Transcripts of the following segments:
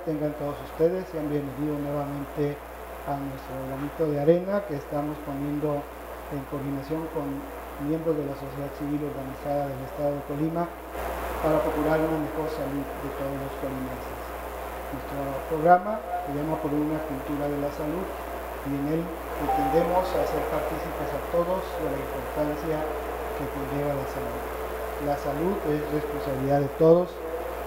tengan todos ustedes, sean bienvenidos nuevamente a nuestro granito de arena que estamos poniendo en coordinación con miembros de la sociedad civil organizada del Estado de Colima para procurar una mejor salud de todos los colimenses. Nuestro programa se llama Por una cultura de la salud y en él pretendemos hacer partícipes a todos de la importancia que conlleva la salud. La salud es responsabilidad de todos,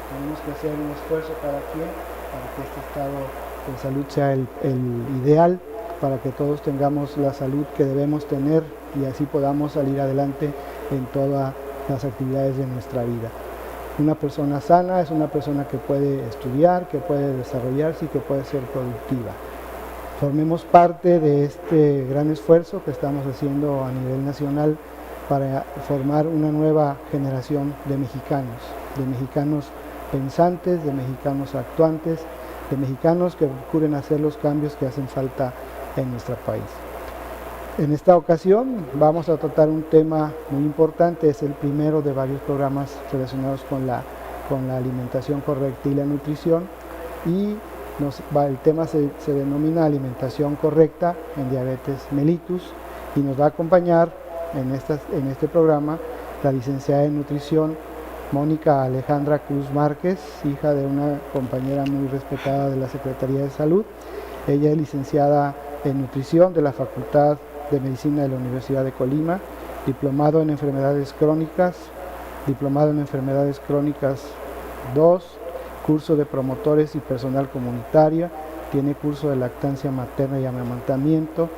tenemos que hacer un esfuerzo cada quien para que este estado de salud sea el ideal, para que todos tengamos la salud que debemos tener y así podamos salir adelante en todas las actividades de nuestra vida. Una persona sana es una persona que puede estudiar, que puede desarrollarse y que puede ser productiva. Formemos parte de este gran esfuerzo que estamos haciendo a nivel nacional para formar una nueva generación de mexicanos pensantes, de mexicanos actuantes, de mexicanos que procuren hacer los cambios que hacen falta en nuestro país. En esta ocasión vamos a tratar un tema muy importante, es el primero de varios programas relacionados con la alimentación correcta y la nutrición, y el tema se denomina alimentación correcta en diabetes mellitus, y nos va a acompañar en este programa la licenciada en nutrición Mónica Alejandra Cruz Márquez, hija de una compañera muy respetada de la Secretaría de Salud. Ella es licenciada en nutrición de la Facultad de Medicina de la Universidad de Colima, diplomado en enfermedades crónicas 2, curso de promotores y personal comunitario, tiene curso de lactancia materna y amamantamiento,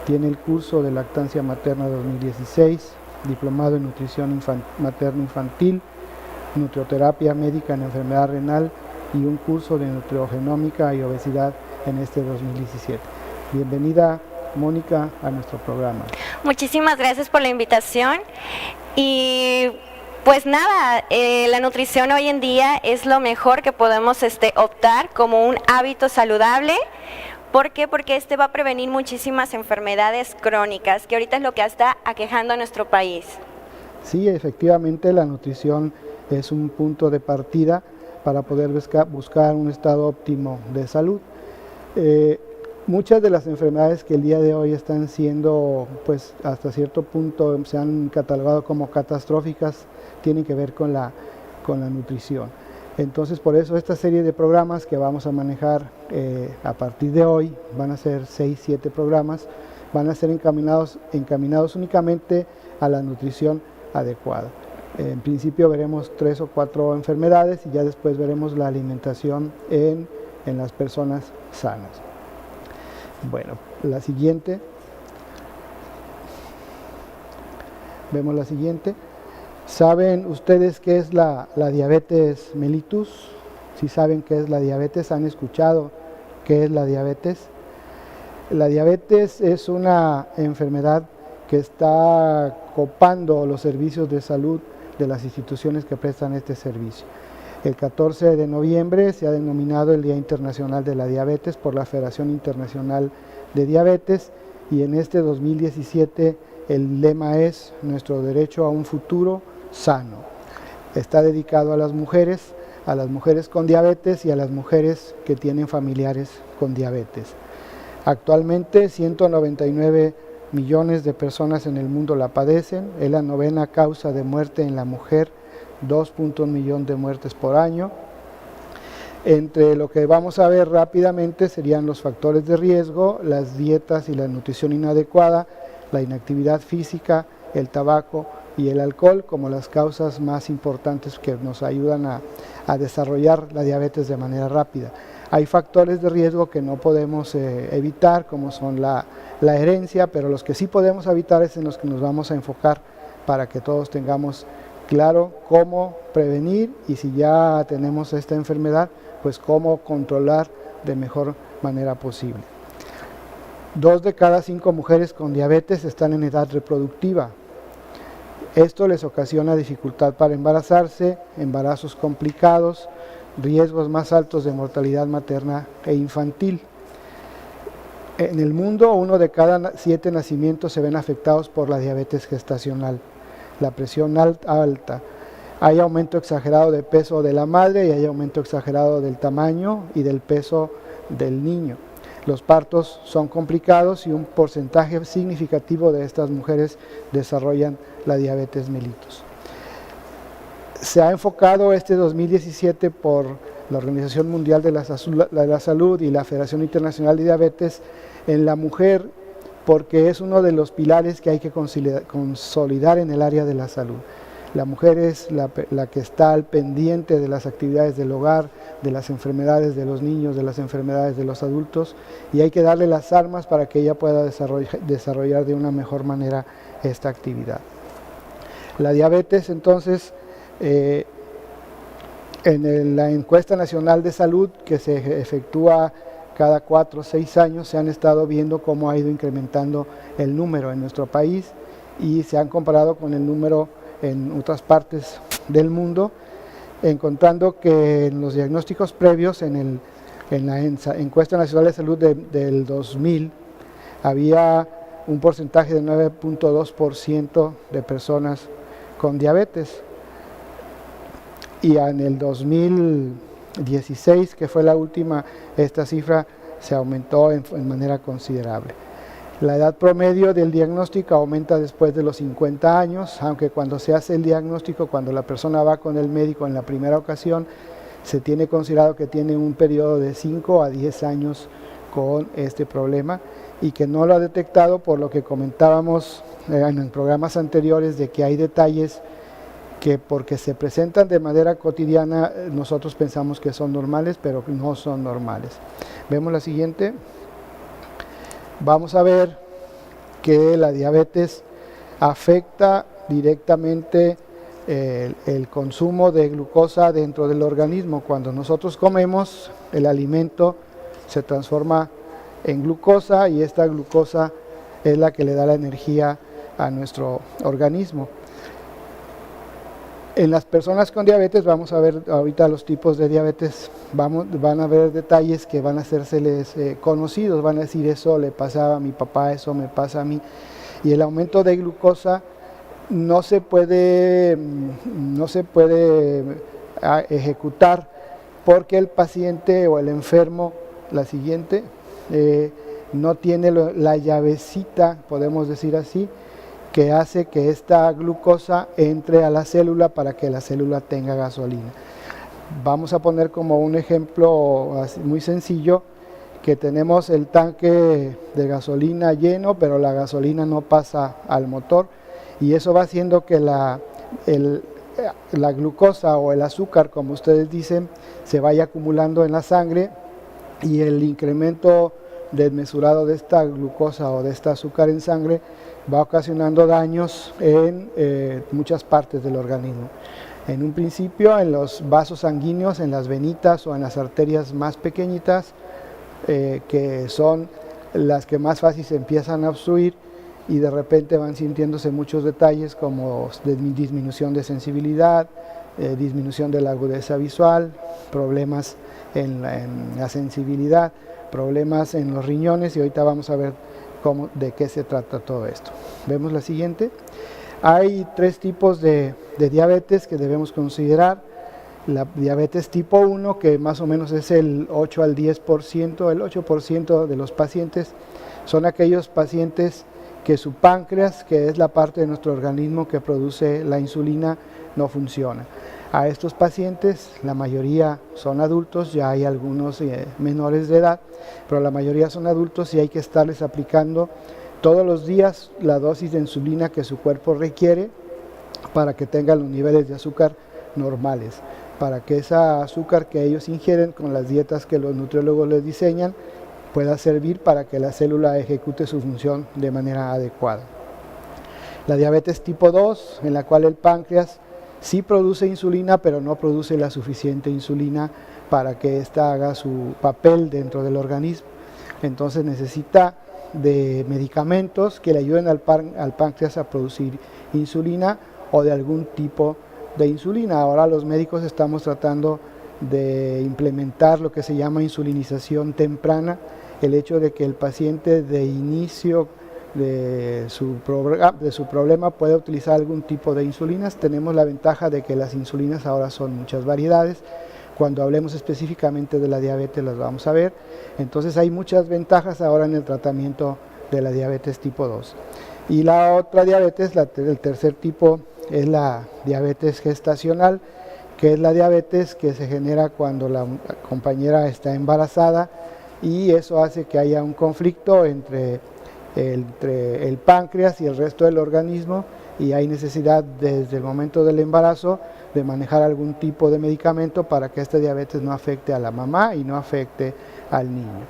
tiene el curso de lactancia materna 2016, diplomado en nutrición materno-infantil, nutrioterapia médica en enfermedad renal y un curso de nutriogenómica y obesidad en este 2017. Bienvenida, Mónica, a nuestro programa. Muchísimas gracias por la invitación y pues nada, la nutrición hoy en día es lo mejor que podemos optar como un hábito saludable. ¿Por qué? Porque va a prevenir muchísimas enfermedades crónicas, que ahorita es lo que está aquejando a nuestro país. Sí, efectivamente la nutrición es un punto de partida para poder buscar un estado óptimo de salud. Muchas de las enfermedades que el día de hoy están siendo, pues hasta cierto punto se han catalogado como catastróficas, tienen que ver con la nutrición. Entonces, por eso esta serie de programas que vamos a manejar a partir de hoy, van a ser 6-7 programas, van a ser encaminados únicamente a la nutrición adecuada. En principio veremos 3 o 4 enfermedades y ya después veremos la alimentación en las personas sanas. Bueno, la siguiente. Vemos la siguiente. ¿Saben ustedes qué es la diabetes mellitus? Si saben qué es la diabetes, ¿han escuchado qué es la diabetes? La diabetes es una enfermedad que está copando los servicios de salud de las instituciones que prestan este servicio. El 14 de noviembre se ha denominado el Día Internacional de la Diabetes por la Federación Internacional de Diabetes, y en este 2017 el lema es nuestro derecho a un futuro sano. Está dedicado a las mujeres con diabetes y a las mujeres que tienen familiares con diabetes. Actualmente 199 millones de personas en el mundo la padecen, es la 9ª causa de muerte en la mujer, 2.1 millones de muertes por año. Entre lo que vamos a ver rápidamente serían los factores de riesgo, las dietas y la nutrición inadecuada, la inactividad física, el tabaco y el alcohol como las causas más importantes que nos ayudan a desarrollar la diabetes de manera rápida. Hay factores de riesgo que no podemos evitar, como son la herencia, pero los que sí podemos evitar es en los que nos vamos a enfocar para que todos tengamos claro cómo prevenir, y si ya tenemos esta enfermedad, pues cómo controlar de mejor manera posible. 2 de cada 5 mujeres con diabetes están en edad reproductiva. Esto les ocasiona dificultad para embarazarse, embarazos complicados, riesgos más altos de mortalidad materna e infantil. En el mundo, 1 de cada 7 nacimientos se ven afectados por la diabetes gestacional. La presión alta, Hay aumento exagerado de peso de la madre y hay aumento exagerado del tamaño y del peso del niño. Los partos son complicados y un porcentaje significativo de estas mujeres desarrollan la diabetes mellitus. Se ha enfocado este 2017 por la Organización Mundial de la Salud y la Federación Internacional de Diabetes en la mujer, porque es uno de los pilares que hay que consolidar en el área de la salud. La mujer es la que está al pendiente de las actividades del hogar, de las enfermedades de los niños, de las enfermedades de los adultos, y hay que darle las armas para que ella pueda desarrollar de una mejor manera esta actividad. La diabetes, entonces, en la encuesta nacional de salud que se efectúa cada 4 o 6 años, se han estado viendo cómo ha ido incrementando el número en nuestro país y se han comparado con el número en otras partes del mundo, encontrando que en los diagnósticos previos, en la encuesta nacional de salud del 2000, había un porcentaje de 9.2% de personas con diabetes, y en el 2016, que fue la última, esta cifra se aumentó en manera considerable. La edad promedio del diagnóstico aumenta después de los 50 años, aunque cuando se hace el diagnóstico, cuando la persona va con el médico en la primera ocasión, se tiene considerado que tiene un periodo de 5 a 10 años con este problema y que no lo ha detectado, por lo que comentábamos en programas anteriores, de que hay detalles que porque se presentan de manera cotidiana nosotros pensamos que son normales, pero no son normales. Vemos la siguiente. Vamos a ver que la diabetes afecta directamente el consumo de glucosa dentro del organismo. Cuando nosotros comemos, el alimento se transforma en glucosa y esta glucosa es la que le da la energía a nuestro organismo. En las personas con diabetes, vamos a ver ahorita los tipos de diabetes, van a ver detalles que van a hacérseles conocidos, van a decir: eso le pasaba a mi papá, eso me pasa a mí. Y el aumento de glucosa no se puede ejecutar porque el paciente o el enfermo, la siguiente, no tiene la llavecita, podemos decir así, que hace que esta glucosa entre a la célula para que la célula tenga gasolina. Vamos a poner como un ejemplo muy sencillo, que tenemos el tanque de gasolina lleno, pero la gasolina no pasa al motor, y eso va haciendo que la glucosa o el azúcar, como ustedes dicen, se vaya acumulando en la sangre, y el incremento desmesurado de esta glucosa o de este azúcar en sangre va ocasionando daños en muchas partes del organismo. En un principio en los vasos sanguíneos, en las venitas o en las arterias más pequeñitas, que son las que más fácil se empiezan a obstruir, y de repente van sintiéndose muchos detalles como disminución de sensibilidad, disminución de la agudeza visual, problemas en la sensibilidad, problemas en los riñones, y ahorita vamos a ver de qué se trata todo esto. Vemos la siguiente. Hay 3 tipos de diabetes que debemos considerar. La diabetes tipo 1, que más o menos es el 8 al 10%, el 8% de los pacientes son aquellos pacientes que su páncreas, que es la parte de nuestro organismo que produce la insulina, no funciona. A estos pacientes, la mayoría son adultos, ya hay algunos menores de edad, pero la mayoría son adultos y hay que estarles aplicando todos los días la dosis de insulina que su cuerpo requiere para que tengan los niveles de azúcar normales, para que esa azúcar que ellos ingieren con las dietas que los nutriólogos les diseñan pueda servir para que la célula ejecute su función de manera adecuada. La diabetes tipo 2, en la cual el páncreas sí produce insulina, pero no produce la suficiente insulina para que ésta haga su papel dentro del organismo. Entonces necesita de medicamentos que le ayuden al páncreas a producir insulina, o de algún tipo de insulina. Ahora los médicos estamos tratando de implementar lo que se llama insulinización temprana, el hecho de que el paciente de inicio de su problema puede utilizar algún tipo de insulinas. Tenemos la ventaja de que las insulinas ahora son muchas variedades. Cuando hablemos específicamente de la diabetes las vamos a ver. Entonces hay muchas ventajas ahora en el tratamiento de la diabetes tipo 2. Y la otra diabetes, el tercer tipo, es la diabetes gestacional, que es la diabetes que se genera cuando la compañera está embarazada, y eso hace que haya un conflicto entre el páncreas y el resto del organismo, y hay necesidad desde el momento del embarazo de manejar algún tipo de medicamento para que esta diabetes no afecte a la mamá y no afecte al niño.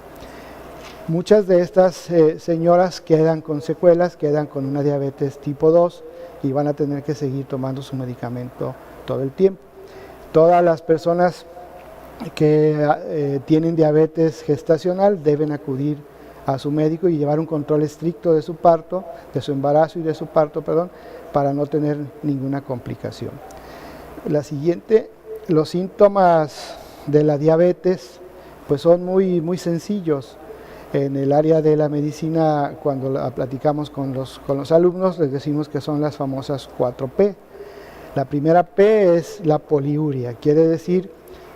Muchas de estas señoras quedan con secuelas, quedan con una diabetes tipo 2 y van a tener que seguir tomando su medicamento todo el tiempo. Todas las personas que tienen diabetes gestacional deben acudir a su médico y llevar un control estricto de su parto, de su embarazo y de su parto, perdón, para no tener ninguna complicación. La siguiente, los síntomas de la diabetes pues son muy sencillos. En el área de la medicina, cuando la platicamos con los alumnos, les decimos que son las famosas 4P. La primera P es la poliuria, quiere decir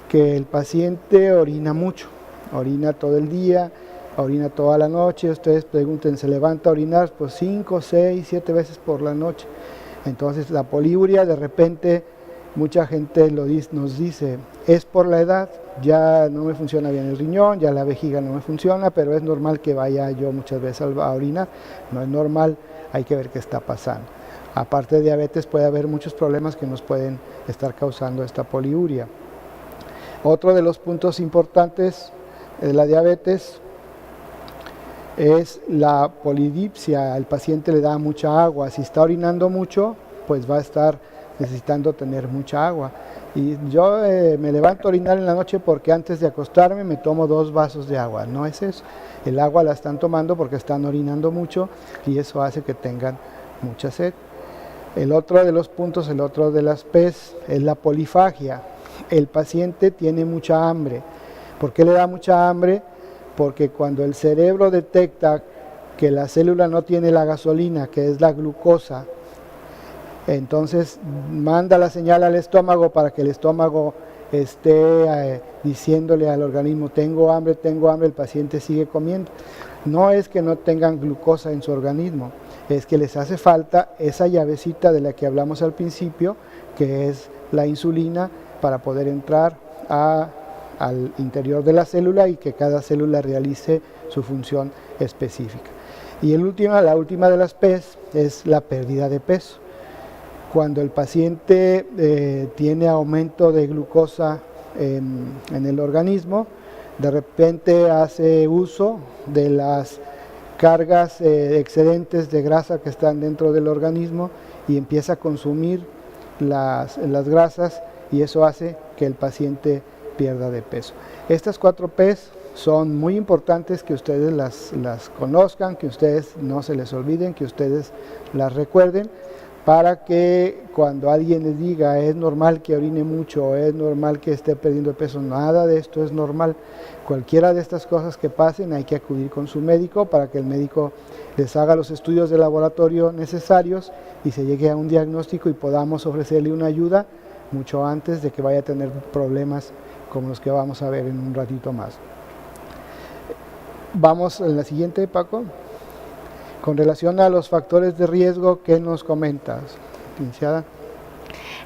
que el paciente orina mucho, orina todo el día, orina toda la noche. Ustedes pregunten, ¿se levanta a orinar? Pues 5, 6, 7 veces por la noche. Entonces la poliuria, de repente mucha gente nos dice, es por la edad, ya no me funciona bien el riñón, ya la vejiga no me funciona, pero es normal que vaya yo muchas veces a orinar. No es normal, hay que ver qué está pasando. Aparte de diabetes puede haber muchos problemas que nos pueden estar causando esta poliuria. Otro de los puntos importantes de la diabetes es la polidipsia. El paciente le da mucha agua. Si está orinando mucho, pues va a estar necesitando tener mucha agua. Y yo me levanto a orinar en la noche porque antes de acostarme me tomo 2 vasos de agua. No es eso. El agua la están tomando porque están orinando mucho y eso hace que tengan mucha sed. El otro de los puntos, el otro de las P's, es la polifagia. El paciente tiene mucha hambre. ¿Por qué le da mucha hambre? Porque cuando el cerebro detecta que la célula no tiene la gasolina, que es la glucosa, entonces manda la señal al estómago para que el estómago esté diciéndole al organismo, tengo hambre, el paciente sigue comiendo. No es que no tengan glucosa en su organismo, es que les hace falta esa llavecita de la que hablamos al principio, que es la insulina, para poder entrar al interior de la célula y que cada célula realice su función específica. Y la última de las P's es la pérdida de peso. Cuando el paciente tiene aumento de glucosa en el organismo, de repente hace uso de las cargas excedentes de grasa que están dentro del organismo y empieza a consumir las grasas, y eso hace que el paciente pierda de peso. Estas 4 P's son muy importantes que ustedes las conozcan, que ustedes no se les olviden, que ustedes las recuerden, para que cuando alguien les diga es normal que orine mucho, es normal que esté perdiendo peso, nada de esto es normal. Cualquiera de estas cosas que pasen hay que acudir con su médico para que el médico les haga los estudios de laboratorio necesarios y se llegue a un diagnóstico y podamos ofrecerle una ayuda mucho antes de que vaya a tener problemas como los que vamos a ver en un ratito más. Vamos a la siguiente, Paco. Con relación a los factores de riesgo, ¿qué nos comentas, licenciada?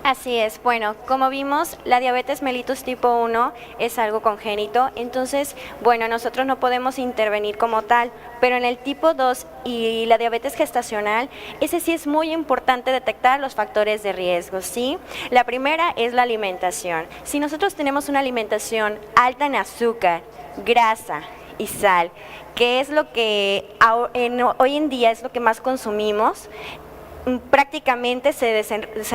Así es, bueno, como vimos, la diabetes mellitus tipo 1 es algo congénito, entonces, bueno, nosotros no podemos intervenir como tal, pero en el tipo 2 y la diabetes gestacional, ese sí es muy importante detectar los factores de riesgo, ¿sí? La primera es la alimentación. Si nosotros tenemos una alimentación alta en azúcar, grasa y sal, que es lo que hoy en día es lo que más consumimos, prácticamente se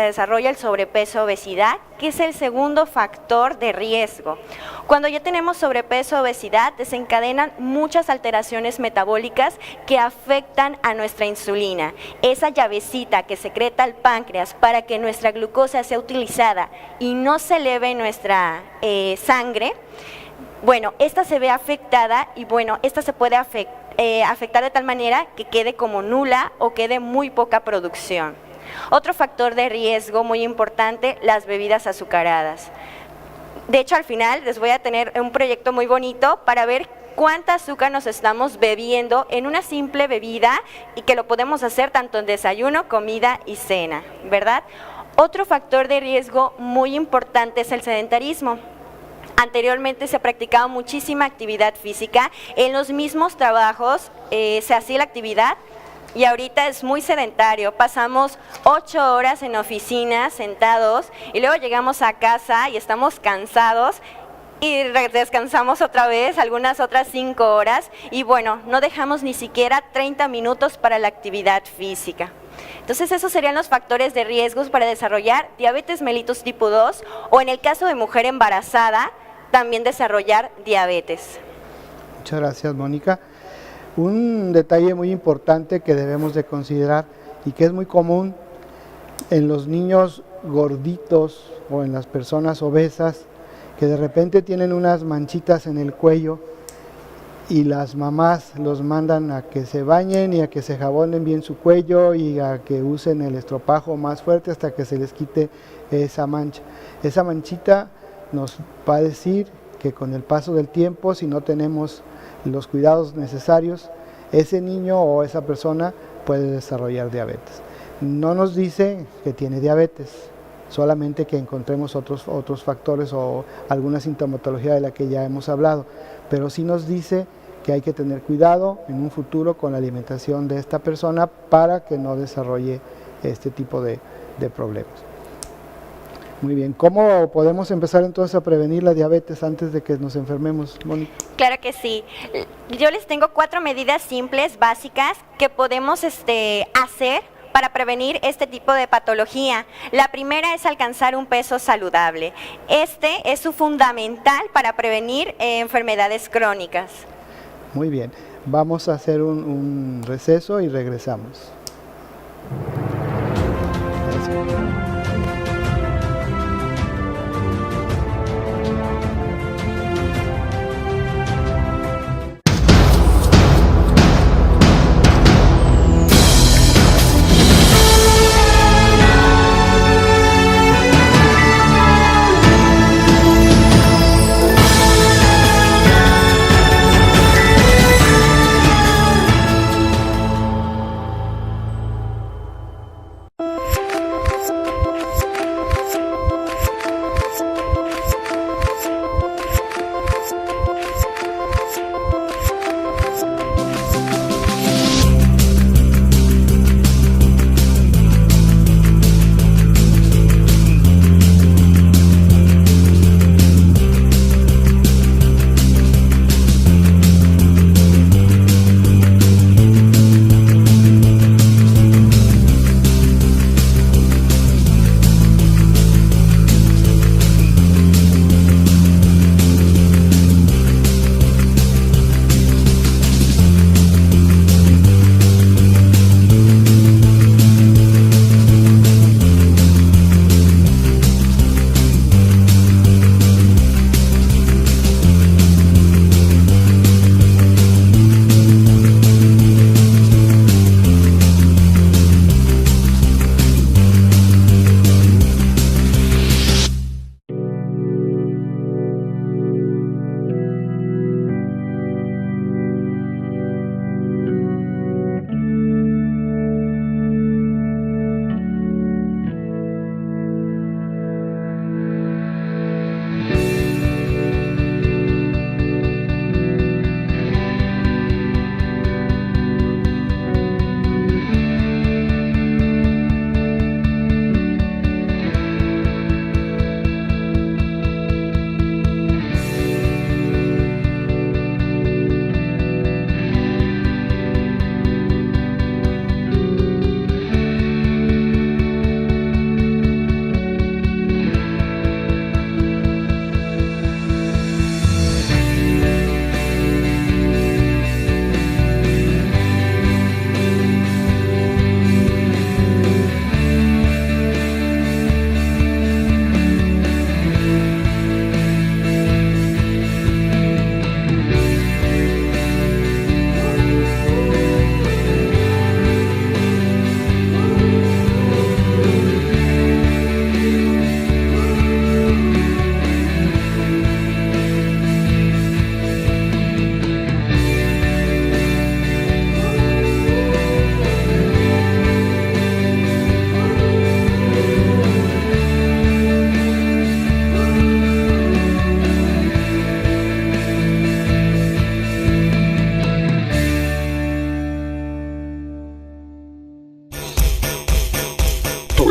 desarrolla el sobrepeso, obesidad, que es el segundo factor de riesgo. Cuando ya tenemos sobrepeso, obesidad, desencadenan muchas alteraciones metabólicas que afectan a nuestra insulina. Esa llavecita que secreta el páncreas para que nuestra glucosa sea utilizada y no se eleve nuestra sangre, bueno, esta se ve afectada y bueno, esta se puede afectar de tal manera que quede como nula o quede muy poca producción. Otro factor de riesgo muy importante, las bebidas azucaradas. De hecho, al final les voy a tener un proyecto muy bonito para ver cuánta azúcar nos estamos bebiendo en una simple bebida y que lo podemos hacer tanto en desayuno, comida y cena, ¿verdad? Otro factor de riesgo muy importante es el sedentarismo. Anteriormente se practicaba muchísima actividad física, en los mismos trabajos se hacía la actividad y ahorita es muy sedentario, pasamos 8 horas en oficinas sentados y luego llegamos a casa y estamos cansados y descansamos otra vez, algunas otras 5 horas y bueno, no dejamos ni siquiera 30 minutos para la actividad física. Entonces esos serían los factores de riesgos para desarrollar diabetes mellitus tipo 2 o en el caso de mujer embarazada, también desarrollar diabetes. Muchas gracias, Mónica. Un detalle muy importante que debemos de considerar y que es muy común en los niños gorditos o en las personas obesas que de repente tienen unas manchitas en el cuello y las mamás los mandan a que se bañen y a que se jabonen bien su cuello y a que usen el estropajo más fuerte hasta que se les quite esa mancha. Esa manchita nos va a decir que con el paso del tiempo, si no tenemos los cuidados necesarios, ese niño o esa persona puede desarrollar diabetes. No nos dice que tiene diabetes, solamente que encontremos otros factores o alguna sintomatología de la que ya hemos hablado, pero sí nos dice que hay que tener cuidado en un futuro con la alimentación de esta persona para que no desarrolle este tipo de problemas. Muy bien, ¿cómo podemos empezar entonces a prevenir la diabetes antes de que nos enfermemos, Mónica? Claro que sí. Yo les tengo 4 medidas simples, básicas, que podemos hacer para prevenir este tipo de patología. La primera es alcanzar un peso saludable. Este es fundamental para prevenir enfermedades crónicas. Muy bien, vamos a hacer un receso y regresamos. Gracias.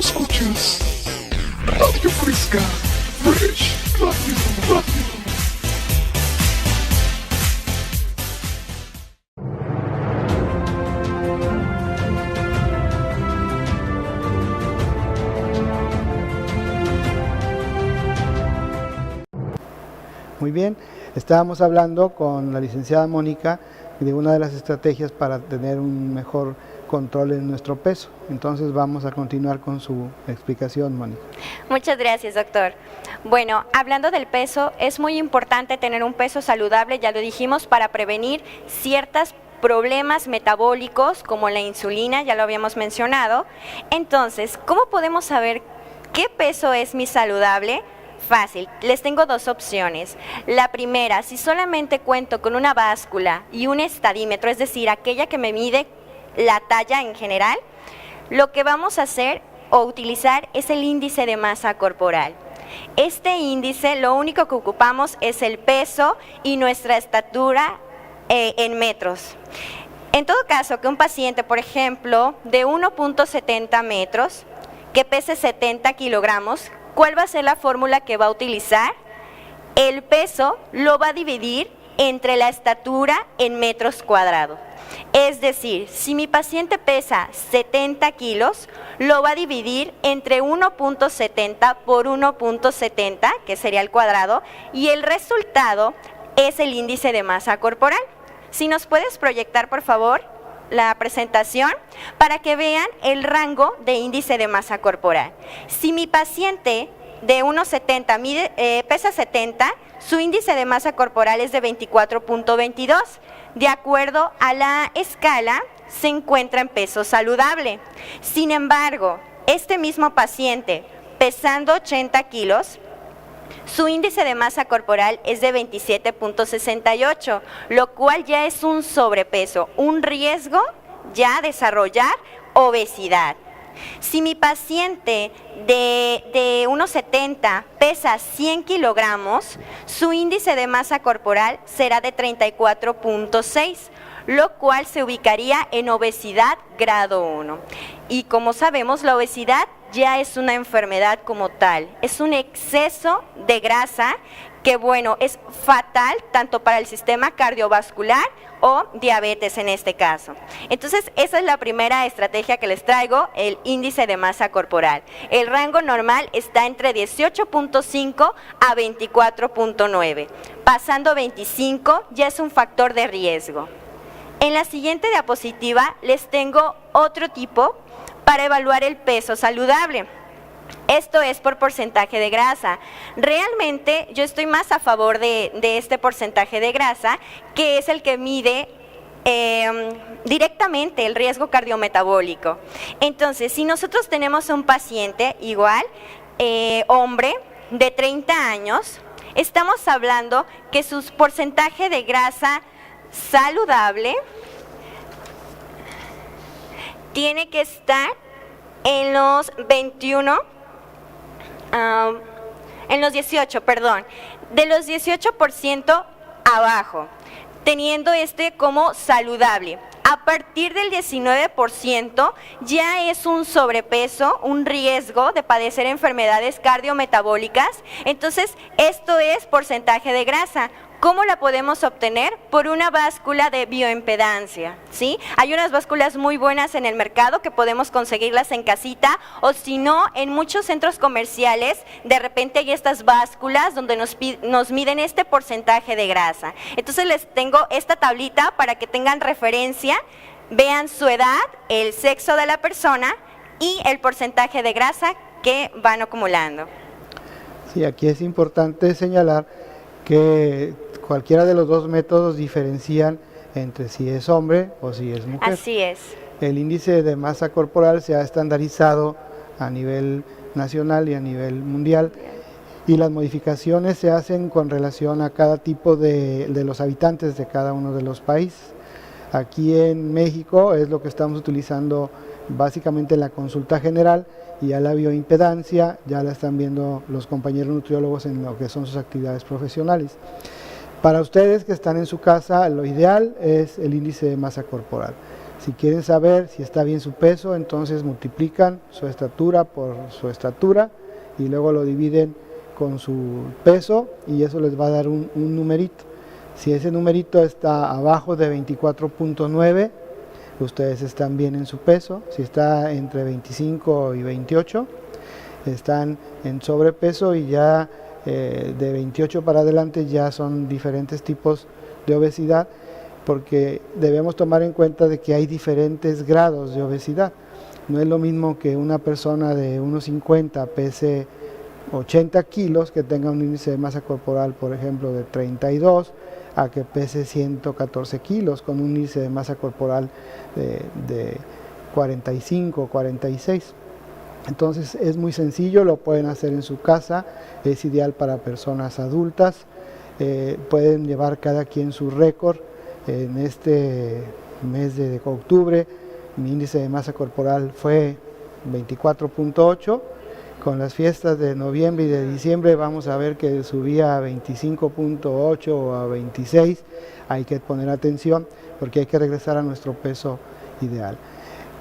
escuchas Radio Fresca, Fresh Radio. Muy bien, estábamos hablando con la licenciada Mónica de una de las estrategias para tener un mejor control en nuestro peso. Entonces vamos a continuar con su explicación, Mónica. Muchas gracias, doctor. Bueno, hablando del peso, es muy importante tener un peso saludable, ya lo dijimos, para prevenir ciertos problemas metabólicos como la insulina, ya lo habíamos mencionado. Entonces, ¿cómo podemos saber qué peso es mi saludable? Fácil, les tengo dos opciones. La primera, si solamente cuento con una báscula y un estadímetro, es decir, aquella que me mide la talla en general, lo que vamos a hacer o utilizar es el índice de masa corporal. Este índice, lo único que ocupamos es el peso y nuestra estatura en metros. En todo caso, que un paciente, por ejemplo, de 1.70 metros, que pese 70 kilogramos, ¿cuál va a ser la fórmula que va a utilizar? El peso lo va a dividir entre la estatura en metros cuadrados. Es decir, si mi paciente pesa 70 kilos, lo va a dividir entre 1.70 por 1.70, que sería el cuadrado, y el resultado es el índice de masa corporal. Si nos puedes proyectar, por favor, la presentación para que vean el rango de índice de masa corporal. Si mi paciente de 1.70 pesa 70, su índice de masa corporal es de 24.22. De acuerdo a la escala, se encuentra en peso saludable. Sin embargo, este mismo paciente, pesando 80 kilos, su índice de masa corporal es de 27.68, lo cual ya es un sobrepeso, un riesgo ya a desarrollar obesidad. Si mi paciente de 1.70 pesa 100 kilogramos, su índice de masa corporal será de 34.6, lo cual se ubicaría en obesidad grado 1. Y como sabemos, la obesidad ya es una enfermedad como tal, es un exceso de grasa que, bueno, es fatal tanto para el sistema cardiovascular o diabetes en este caso. Entonces, esa es la primera estrategia que les traigo, el índice de masa corporal. El rango normal está entre 18.5 a 24.9. Pasando 25 ya es un factor de riesgo. En la siguiente diapositiva les tengo otro tipo para evaluar el peso saludable. Esto es por porcentaje de grasa. Realmente yo estoy más a favor de este porcentaje de grasa, que es el que mide directamente el riesgo cardiometabólico. Entonces, si nosotros tenemos un paciente igual, hombre de 30 años, estamos hablando que su porcentaje de grasa saludable tiene que estar en los 18, de los 18% abajo, teniendo este como saludable. A partir del 19% ya es un sobrepeso, un riesgo de padecer enfermedades cardiometabólicas. Entonces, esto es porcentaje de grasa. ¿Cómo la podemos obtener? Por una báscula de bioimpedancia, ¿sí? Hay unas básculas muy buenas en el mercado que podemos conseguirlas en casita, o si no, en muchos centros comerciales, de repente hay estas básculas donde nos miden este porcentaje de grasa. Entonces les tengo esta tablita para que tengan referencia, vean su edad, el sexo de la persona y el porcentaje de grasa que van acumulando. Sí, aquí es importante señalar que cualquiera de los dos métodos diferencian entre si es hombre o si es mujer. Así es. El índice de masa corporal se ha estandarizado a nivel nacional y a nivel mundial, y las modificaciones se hacen con relación a cada tipo de los habitantes de cada uno de los países. Aquí en México es lo que estamos utilizando básicamente en la consulta general, y ya la bioimpedancia ya la están viendo los compañeros nutriólogos en lo que son sus actividades profesionales. Para ustedes que están en su casa, lo ideal es el índice de masa corporal. Si quieren saber si está bien su peso, entonces multiplican su estatura por su estatura y luego lo dividen con su peso y eso les va a dar un numerito. Si ese numerito está abajo de 24.9, ustedes están bien en su peso. Si está entre 25 y 28, están en sobrepeso, y ya de 28 para adelante ya son diferentes tipos de obesidad, porque debemos tomar en cuenta de que hay diferentes grados de obesidad. No es lo mismo que una persona de 1,50 pese 80 kilos, que tenga un índice de masa corporal, por ejemplo, de 32, a que pese 114 kilos con un índice de masa corporal de 45, 46. Entonces es muy sencillo, lo pueden hacer en su casa, es ideal para personas adultas, pueden llevar cada quien su récord. En este mes de octubre mi índice de masa corporal fue 24.8, con las fiestas de noviembre y de diciembre vamos a ver que subía a 25.8 o a 26, hay que poner atención porque hay que regresar a nuestro peso ideal.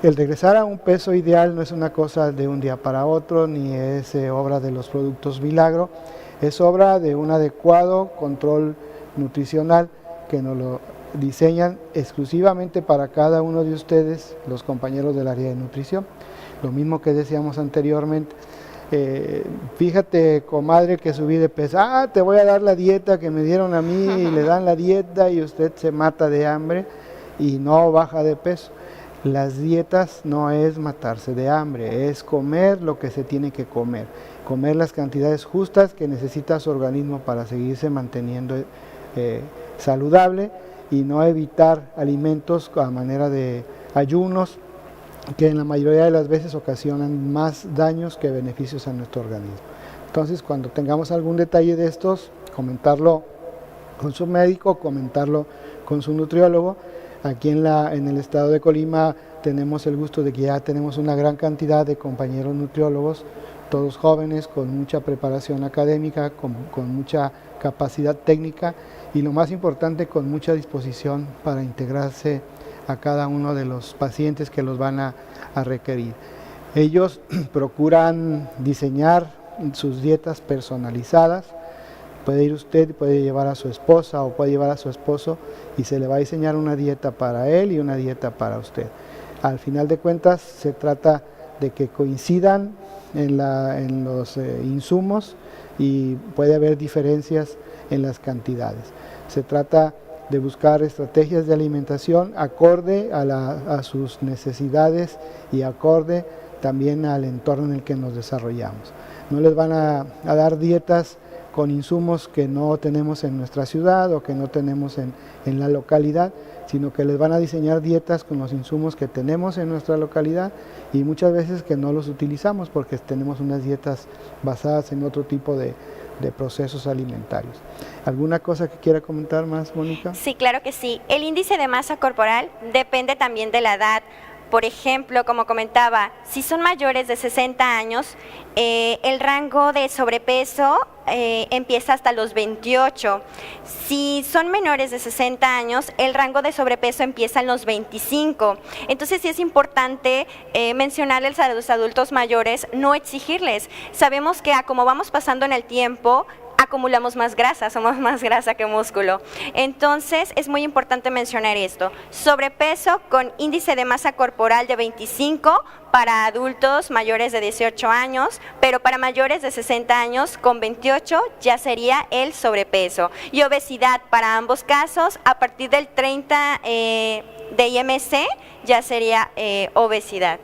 El regresar a un peso ideal no es una cosa de un día para otro, ni es obra de los productos milagro, es obra de un adecuado control nutricional que nos lo diseñan exclusivamente para cada uno de ustedes, los compañeros del área de nutrición. Lo mismo que decíamos anteriormente, fíjate, comadre, que subí de peso, te voy a dar la dieta que me dieron a mí, y le dan la dieta y usted se mata de hambre y no baja de peso. Las dietas no es matarse de hambre, es comer lo que se tiene que comer las cantidades justas que necesita su organismo para seguirse manteniendo saludable, y no evitar alimentos a manera de ayunos que en la mayoría de las veces ocasionan más daños que beneficios a nuestro organismo. Entonces, cuando tengamos algún detalle de estos, comentarlo con su médico, comentarlo con su nutriólogo. Aquí en el estado de Colima tenemos el gusto de que ya tenemos una gran cantidad de compañeros nutriólogos, todos jóvenes, con mucha preparación académica, con mucha capacidad técnica y, lo más importante, con mucha disposición para integrarse a cada uno de los pacientes que los van a requerir. Ellos procuran diseñar sus dietas personalizadas. Puede ir usted, puede llevar a su esposa o puede llevar a su esposo y se le va a diseñar una dieta para él y una dieta para usted. Al final de cuentas se trata de que coincidan en los insumos, y puede haber diferencias en las cantidades. Se trata de buscar estrategias de alimentación acorde a sus necesidades y acorde también al entorno en el que nos desarrollamos. No les van a dar dietas con insumos que no tenemos en nuestra ciudad o que no tenemos en la localidad, sino que les van a diseñar dietas con los insumos que tenemos en nuestra localidad y muchas veces que no los utilizamos porque tenemos unas dietas basadas en otro tipo de procesos alimentarios. ¿Alguna cosa que quiera comentar más, Mónica? Sí, claro que sí. El índice de masa corporal depende también de la edad. Por ejemplo, como comentaba, si son mayores de 60 años, el rango de sobrepeso empieza hasta los 28. Si son menores de 60 años, el rango de sobrepeso empieza en los 25. Entonces sí es importante mencionarles a los adultos mayores, no exigirles. Sabemos que como vamos pasando en el tiempo, acumulamos más grasa, somos más grasa que músculo. Entonces es muy importante mencionar esto. Sobrepeso con índice de masa corporal de 25 para adultos mayores de 18 años, pero para mayores de 60 años con 28 ya sería el sobrepeso. Y obesidad para ambos casos, a partir del 30 de IMC ya sería obesidad.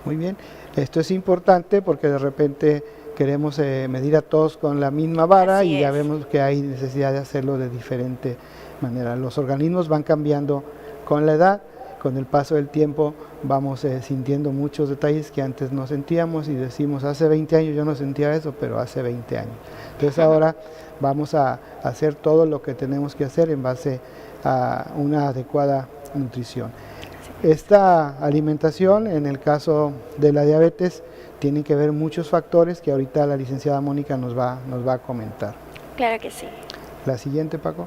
Muy bien, esto es importante porque de repente queremos medir a todos con la misma vara. Así y ya vemos que hay necesidad de hacerlo de diferente manera. Los organismos van cambiando con la edad, con el paso del tiempo vamos sintiendo muchos detalles que antes no sentíamos y decimos, hace 20 años yo no sentía eso, pero hace 20 años. Entonces ahora vamos a hacer todo lo que tenemos que hacer en base a una adecuada nutrición. Esta alimentación, en el caso de la diabetes, tiene que ver muchos factores que ahorita la licenciada Mónica nos va a comentar. Claro que sí. La siguiente, Paco.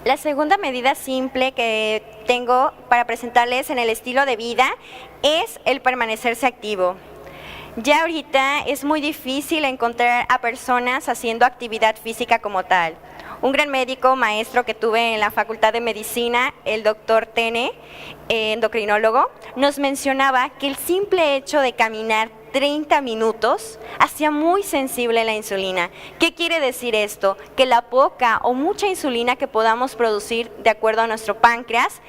La segunda medida simple que tengo para presentarles en el estilo de vida es el permanecerse activo. Ya ahorita es muy difícil encontrar a personas haciendo actividad física como tal. Un gran médico, maestro que tuve en la Facultad de Medicina, el doctor Tene, endocrinólogo, nos mencionaba que el simple hecho de caminar 30 minutos hacía muy sensible la insulina. ¿Qué quiere decir esto? Que la poca o mucha insulina que podamos producir de acuerdo a nuestro páncreas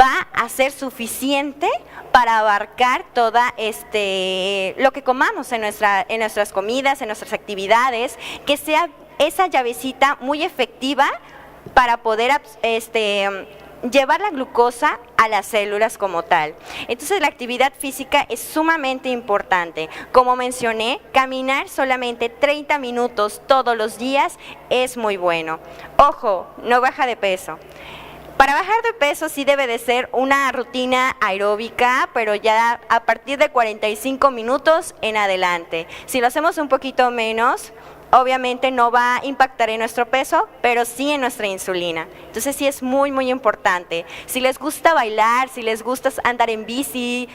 va a ser suficiente para abarcar toda lo que comamos en nuestras comidas, en nuestras actividades, que sea esa llavecita muy efectiva para poder llevar la glucosa a las células como tal. Entonces la actividad física es sumamente importante. Como mencioné, caminar solamente 30 minutos todos los días es muy bueno. Ojo, no baja de peso. Para bajar de peso sí debe de ser una rutina aeróbica, pero ya a partir de 45 minutos en adelante. Si lo hacemos un poquito menos, obviamente no va a impactar en nuestro peso, pero sí en nuestra insulina. Entonces sí es muy, muy importante. Si les gusta bailar, si les gusta andar en bici,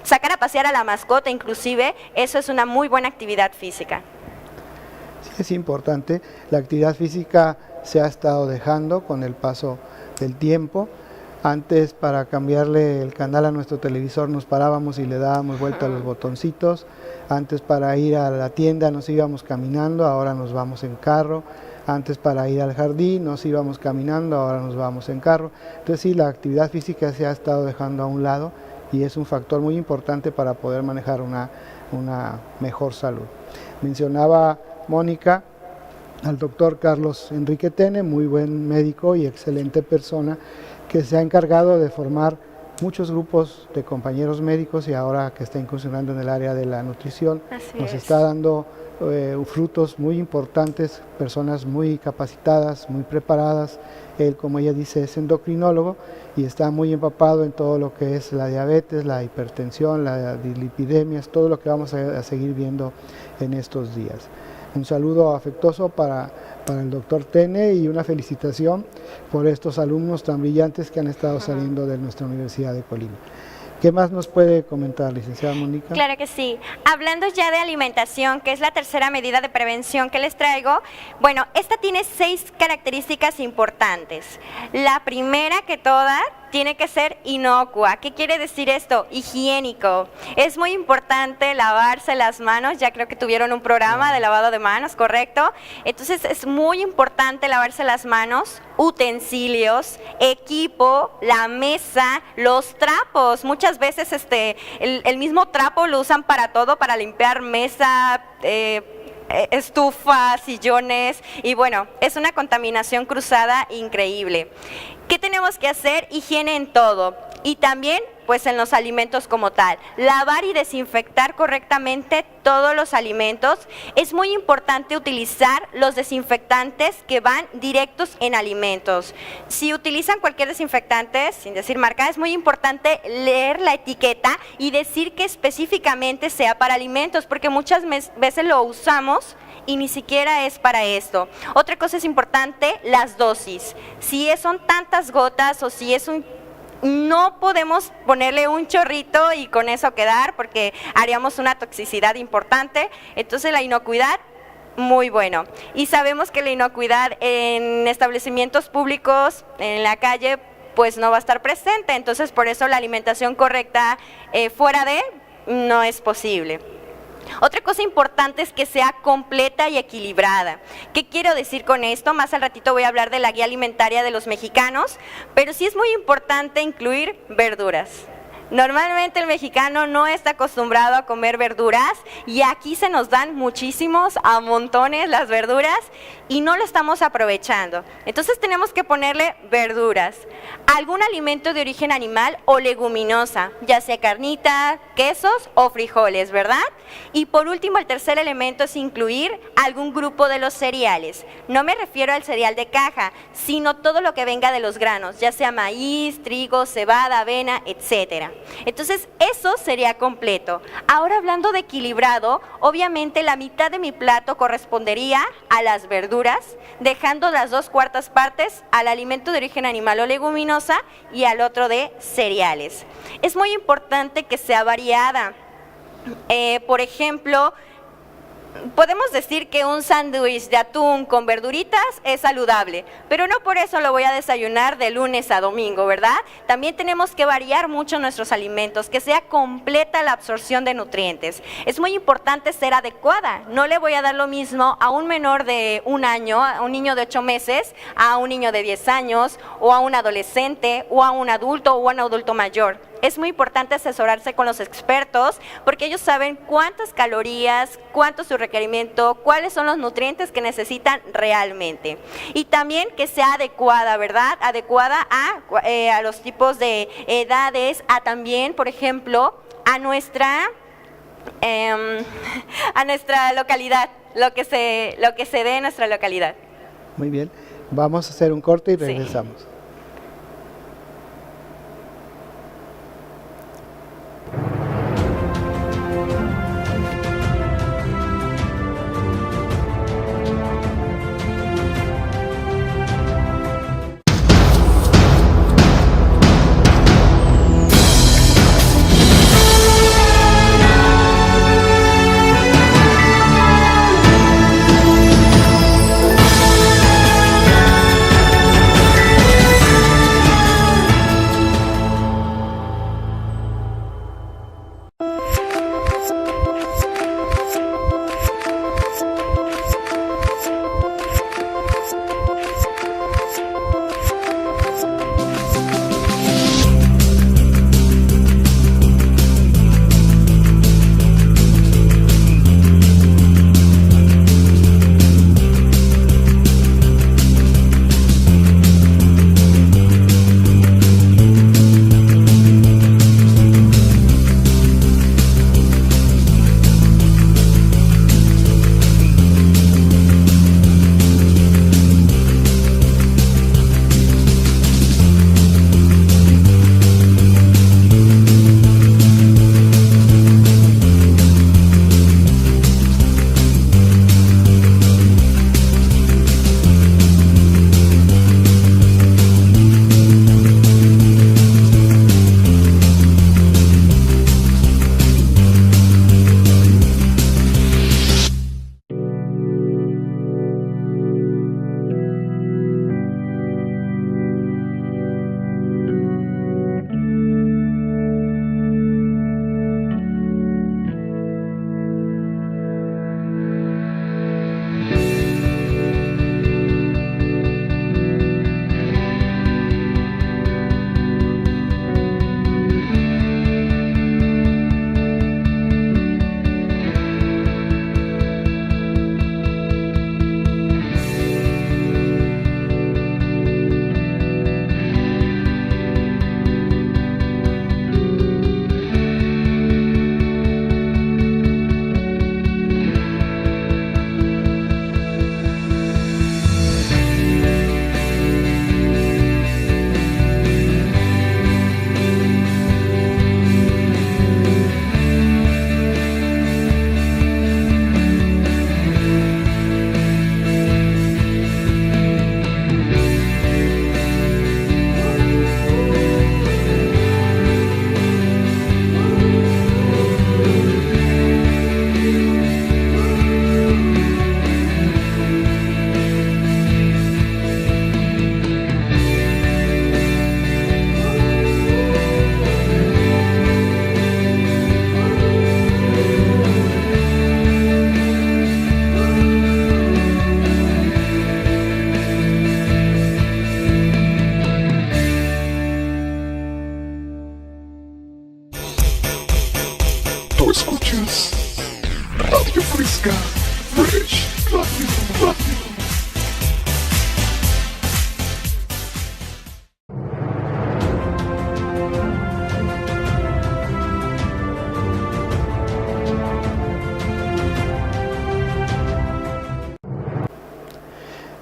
sacar a pasear a la mascota inclusive, eso es una muy buena actividad física. Sí, es importante. La actividad física se ha estado dejando con el paso del tiempo. Antes, para cambiarle el canal a nuestro televisor, nos parábamos y le dábamos vuelta a los botoncitos. Antes, para ir a la tienda nos íbamos caminando, ahora nos vamos en carro. Antes, para ir al jardín nos íbamos caminando, ahora nos vamos en carro. Entonces sí, la actividad física se ha estado dejando a un lado y es un factor muy importante para poder manejar una mejor salud. Mencionaba Mónica al doctor Carlos Enrique Tene, muy buen médico y excelente persona, que se ha encargado de formar muchos grupos de compañeros médicos y ahora que está incursionando en el área de la nutrición, nos está dando frutos muy importantes, personas muy capacitadas, muy preparadas. Él, como ella dice, es endocrinólogo y está muy empapado en todo lo que es la diabetes, la hipertensión, las dislipidemias, todo lo que vamos a seguir viendo en estos días. Un saludo afectuoso para el doctor Tene y una felicitación por estos alumnos tan brillantes que han estado saliendo de nuestra Universidad de Colima. ¿Qué más nos puede comentar, licenciada Mónica? Claro que sí. Hablando ya de alimentación, que es la tercera medida de prevención que les traigo, bueno, esta tiene 6 características importantes. La primera que toda tiene que ser inocua. ¿Qué quiere decir esto? Higiénico. Es muy importante lavarse las manos, ya creo que tuvieron un programa de lavado de manos, ¿correcto? Entonces es muy importante lavarse las manos, utensilios, equipo, la mesa, los trapos. Muchas veces el mismo trapo lo usan para todo, para limpiar mesa, estufas, sillones, y bueno, es una contaminación cruzada increíble. ¿Qué tenemos que hacer? Higiene en todo y también pues en los alimentos como tal. Lavar y desinfectar correctamente todos los alimentos. Es muy importante utilizar los desinfectantes que van directos en alimentos. Si utilizan cualquier desinfectante, sin decir marca, es muy importante leer la etiqueta y decir que específicamente sea para alimentos, porque muchas veces lo usamos y ni siquiera es para esto. Otra cosa es importante, las dosis. Si son tantas gotas o si es no podemos ponerle un chorrito y con eso quedar, porque haríamos una toxicidad importante. Entonces la inocuidad, muy bueno. Y sabemos que la inocuidad en establecimientos públicos, en la calle, pues no va a estar presente. Entonces por eso la alimentación correcta fuera de no es posible. Otra cosa importante es que sea completa y equilibrada. ¿Qué quiero decir con esto? Más al ratito voy a hablar de la guía alimentaria de los mexicanos, pero sí es muy importante incluir verduras. Normalmente el mexicano no está acostumbrado a comer verduras y aquí se nos dan muchísimos, a montones las verduras y no lo estamos aprovechando. Entonces tenemos que ponerle verduras, algún alimento de origen animal o leguminosa, ya sea carnita, quesos o frijoles, ¿verdad? Y por último, el tercer elemento es incluir algún grupo de los cereales. No me refiero al cereal de caja, sino todo lo que venga de los granos, ya sea maíz, trigo, cebada, avena, etcétera. Entonces, eso sería completo. Ahora, hablando de equilibrado, obviamente la mitad de mi plato correspondería a las verduras, dejando las 2/4 partes al alimento de origen animal o leguminosa y al otro de cereales. Es muy importante que sea variada. Por ejemplo, podemos decir que un sándwich de atún con verduritas es saludable, pero no por eso lo voy a desayunar de lunes a domingo, ¿verdad? También tenemos que variar mucho nuestros alimentos, que sea completa la absorción de nutrientes. Es muy importante ser adecuada. No le voy a dar lo mismo a un menor de 1 año, a un niño de 8 meses, a un niño de 10 años, o a un adolescente, o a un adulto, o a un adulto mayor. Es muy importante asesorarse con los expertos porque ellos saben cuántas calorías, cuánto es su requerimiento, cuáles son los nutrientes que necesitan realmente. Y también que sea adecuada, ¿verdad? Adecuada a los tipos de edades, a también, por ejemplo, a nuestra localidad, lo que se dé en nuestra localidad. Muy bien, vamos a hacer un corte y Sí. regresamos. Escuchas Radio Fresca, Fresh Radio.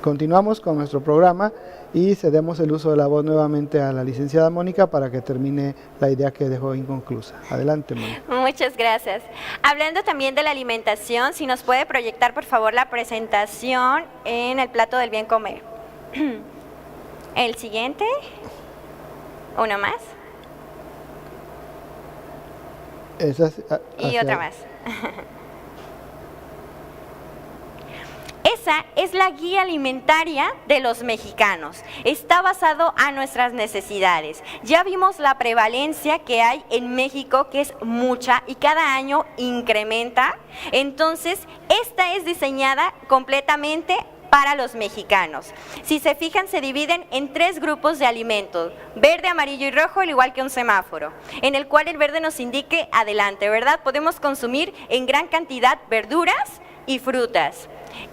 Continuamos con nuestro programa y cedemos el uso de la voz nuevamente a la licenciada Mónica para que termine la idea que dejó inconclusa. Adelante, Mónica. Muchas gracias. Hablando también de la alimentación, si nos puede proyectar por favor la presentación en el plato del bien comer. El siguiente. Uno más. Y otra más. Esa es la guía alimentaria de los mexicanos. Está basado a nuestras necesidades. Ya vimos la prevalencia que hay en México, que es mucha y cada año incrementa. Entonces, esta es diseñada completamente para los mexicanos. Si se fijan, se dividen en 3 grupos de alimentos, verde, amarillo y rojo, al igual que un semáforo, en el cual el verde nos indique adelante, ¿verdad? Podemos consumir en gran cantidad verduras y frutas.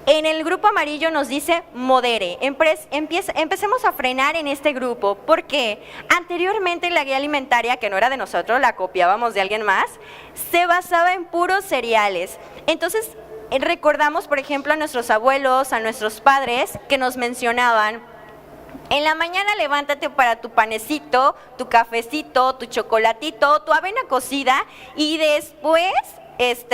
En el grupo amarillo nos dice modere. Empecemos a frenar en este grupo, porque anteriormente la guía alimentaria, que no era de nosotros, la copiábamos de alguien más, se basaba en puros cereales. Entonces, recordamos, por ejemplo, a nuestros abuelos, a nuestros padres, que nos mencionaban: en la mañana levántate para tu panecito, tu cafecito, tu chocolatito, tu avena cocida, y después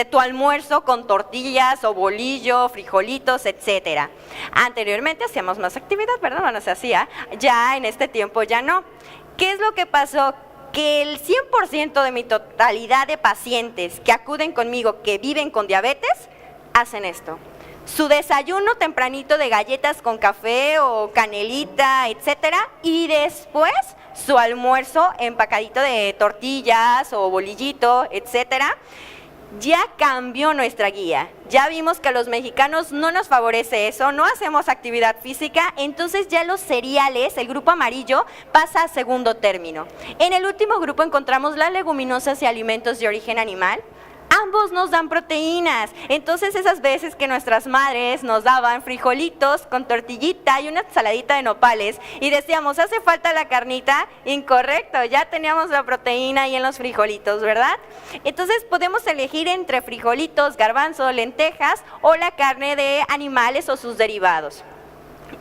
tu almuerzo con tortillas o bolillo, frijolitos, etcétera. Anteriormente hacíamos más actividad, ¿verdad? Bueno, se hacía, ya en este tiempo ya no. ¿Qué es lo que pasó? Que el 100% de mi totalidad de pacientes que acuden conmigo, que viven con diabetes, hacen esto. Su desayuno tempranito de galletas con café o canelita, etcétera, y después su almuerzo empacadito de tortillas o bolillito, etcétera. Ya cambió nuestra guía. Ya vimos que a los mexicanos no nos favorece eso, no hacemos actividad física, entonces ya los cereales, el grupo amarillo, pasa a segundo término. En el último grupo encontramos las leguminosas y alimentos de origen animal. Ambos nos dan proteínas, entonces esas veces que nuestras madres nos daban frijolitos con tortillita y una ensaladita de nopales y decíamos, ¿hace falta la carnita? Incorrecto, ya teníamos la proteína ahí en los frijolitos, ¿verdad? Entonces podemos elegir entre frijolitos, garbanzo, lentejas o la carne de animales o sus derivados.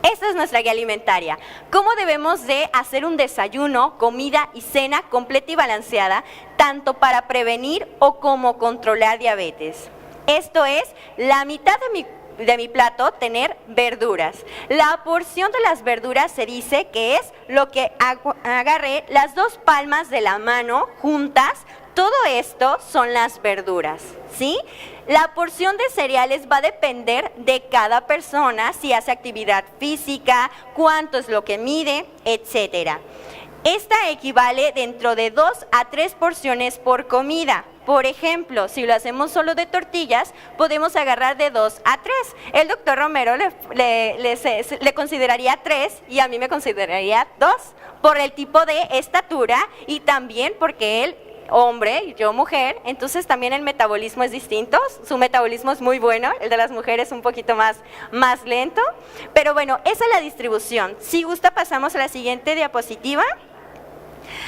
Esta es nuestra guía alimentaria. ¿Cómo debemos de hacer un desayuno, comida y cena completa y balanceada, tanto para prevenir o como controlar diabetes? Esto es, la mitad de mi plato tener verduras. La porción de las verduras se dice que es lo que agarré las 2 palmas de la mano juntas. Todo esto son las verduras, ¿sí? La porción de cereales va a depender de cada persona, si hace actividad física, cuánto es lo que mide, etcétera. Esta equivale dentro de 2 a 3 porciones por comida. Por ejemplo, si lo hacemos solo de tortillas, podemos agarrar de 2 a 3. El doctor Romero le consideraría 3 y a mí me consideraría 2 por el tipo de estatura y también porque él, hombre y yo mujer, entonces también el metabolismo es distinto, su metabolismo es muy bueno, el de las mujeres un poquito más lento, pero bueno, esa es la distribución. Si gusta pasamos a la siguiente diapositiva.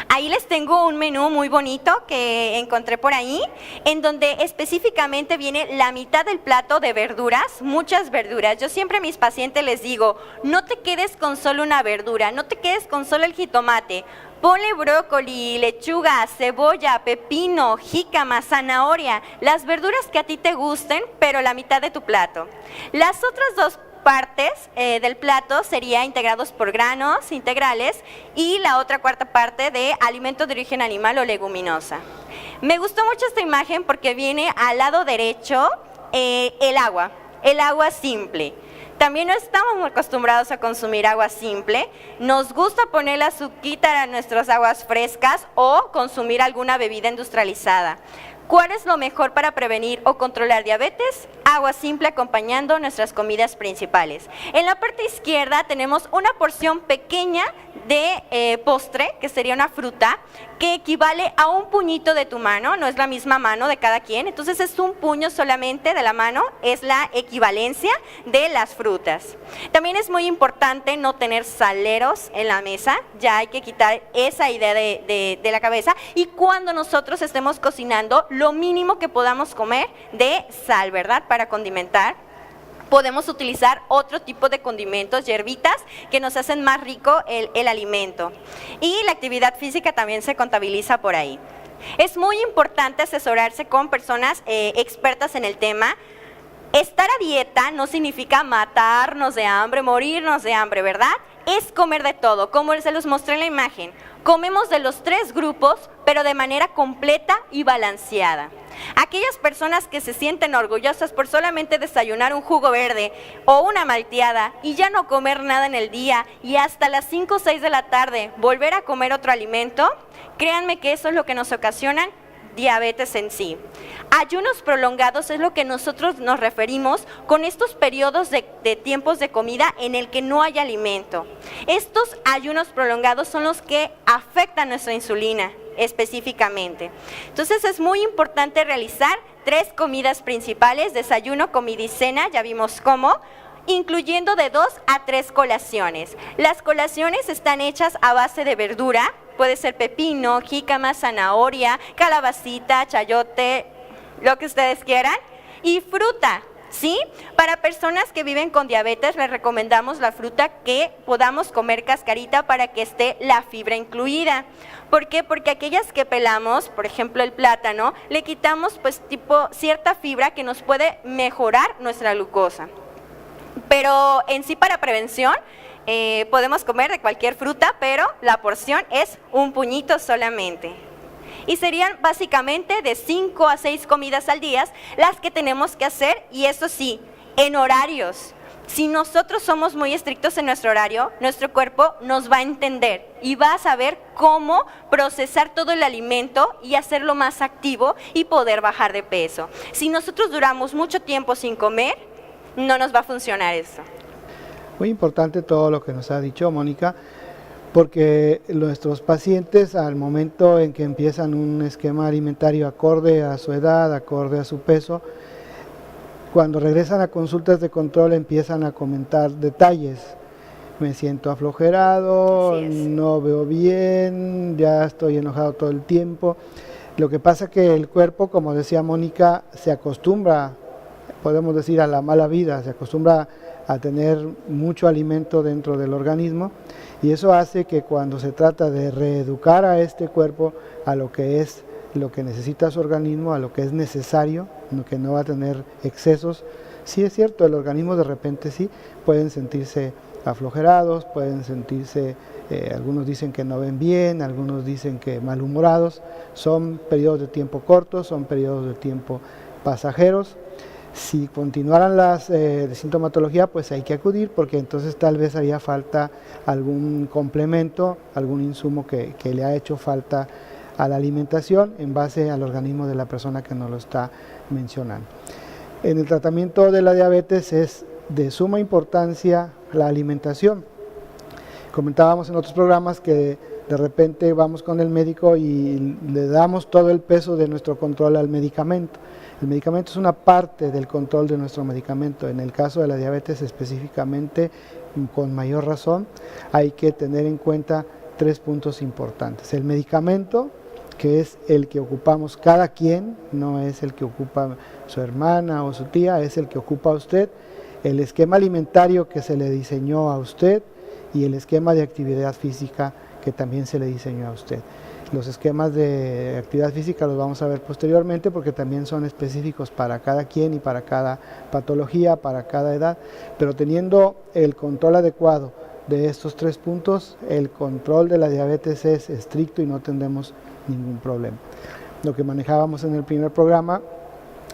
Ahí les tengo un menú muy bonito que encontré por ahí, en donde específicamente viene la mitad del plato de verduras, muchas verduras. Yo siempre a mis pacientes les digo, no te quedes con solo una verdura, no te quedes con solo el jitomate. Ponle brócoli, lechuga, cebolla, pepino, jícama, zanahoria, las verduras que a ti te gusten, pero la mitad de tu plato. Las otras 2 partes del plato sería integrados por granos integrales y la otra cuarta parte de alimentos de origen animal o leguminosa. Me gustó mucho esta imagen porque viene al lado derecho el agua simple. También no estamos muy acostumbrados a consumir agua simple, nos gusta poner la azuquita a nuestras aguas frescas o consumir alguna bebida industrializada. ¿Cuál es lo mejor para prevenir o controlar diabetes? Agua simple acompañando nuestras comidas principales. En la parte izquierda tenemos una porción pequeña de postre, que sería una fruta, que equivale a un puñito de tu mano, no es la misma mano de cada quien, entonces es un puño solamente de la mano, es la equivalencia de las frutas. También es muy importante no tener saleros en la mesa, ya hay que quitar esa idea de la cabeza, y cuando nosotros estemos cocinando, lo mínimo que podamos comer de sal, ¿verdad? Para condimentar. podemos utilizar otro tipo de condimentos, hierbitas, que nos hacen más rico el alimento. Y la actividad física también se contabiliza por ahí. Es muy importante asesorarse con personas expertas en el tema. Estar a dieta no significa matarnos de hambre, morirnos de hambre, ¿verdad? Es comer de todo, como se los mostré en la imagen. Comemos de los 3 grupos, pero de manera completa y balanceada. Aquellas personas que se sienten orgullosas por solamente desayunar un jugo verde o una malteada y ya no comer nada en el día y hasta las 5 o 6 de la tarde volver a comer otro alimento, créanme que eso es lo que nos ocasiona diabetes en sí. Ayunos prolongados es lo que nosotros nos referimos con estos periodos de tiempos de comida en el que no hay alimento. Estos ayunos prolongados son los que afectan nuestra insulina específicamente. Entonces es muy importante realizar 3 comidas principales, desayuno, comida y cena, ya vimos cómo, incluyendo de 2 a 3 colaciones. Las colaciones están hechas a base de verdura, puede ser pepino, jícama, zanahoria, calabacita, chayote, lo que ustedes quieran, y fruta, ¿sí? Para personas que viven con diabetes les recomendamos la fruta que podamos comer cascarita para que esté la fibra incluida. ¿Por qué? Porque aquellas que pelamos, por ejemplo el plátano, le quitamos pues cierta fibra que nos puede mejorar nuestra glucosa. Pero en sí para prevención podemos comer de cualquier fruta, pero la porción es un puñito solamente. Y serían básicamente de 5 a 6 comidas al día las que tenemos que hacer, y eso sí, en horarios. Si nosotros somos muy estrictos en nuestro horario, nuestro cuerpo nos va a entender y va a saber cómo procesar todo el alimento y hacerlo más activo y poder bajar de peso. Si nosotros duramos mucho tiempo sin comer, no nos va a funcionar eso. Muy importante todo lo que nos ha dicho Mónica, porque nuestros pacientes al momento en que empiezan un esquema alimentario acorde a su edad, acorde a su peso, cuando regresan a consultas de control empiezan a comentar detalles. Me siento aflojerado, no veo bien, ya estoy enojado todo el tiempo. Lo que pasa que el cuerpo, como decía Mónica, se acostumbra, podemos decir, a la mala vida, se acostumbra a tener mucho alimento dentro del organismo, y eso hace que cuando se trata de reeducar a este cuerpo a lo que es lo que necesita su organismo, a lo que es necesario, lo que no va a tener excesos, sí es cierto, el organismo de repente sí pueden sentirse aflojerados, pueden sentirse, algunos dicen que no ven bien, algunos dicen que malhumorados. Son periodos de tiempo cortos, son periodos de tiempo pasajeros. Si continuaran las de sintomatología, pues hay que acudir, porque entonces tal vez haría falta algún complemento, algún insumo que le ha hecho falta a la alimentación en base al organismo de la persona que nos lo está mencionando. En el tratamiento de la diabetes es de suma importancia la alimentación. Comentábamos en otros programas que de repente vamos con el médico y le damos todo el peso de nuestro control al medicamento. El medicamento es una parte del control de nuestro medicamento. En el caso de la diabetes específicamente, con mayor razón, hay que tener en cuenta 3 puntos importantes. El medicamento, que es el que ocupamos cada quien, no es el que ocupa su hermana o su tía, es el que ocupa usted. El esquema alimentario que se le diseñó a usted y el esquema de actividad física que también se le diseñó a usted. Los esquemas de actividad física los vamos a ver posteriormente porque también son específicos para cada quien y para cada patología, para cada edad, pero teniendo el control adecuado de estos 3 puntos, el control de la diabetes es estricto y no tendremos ningún problema. Lo que manejábamos en el primer programa,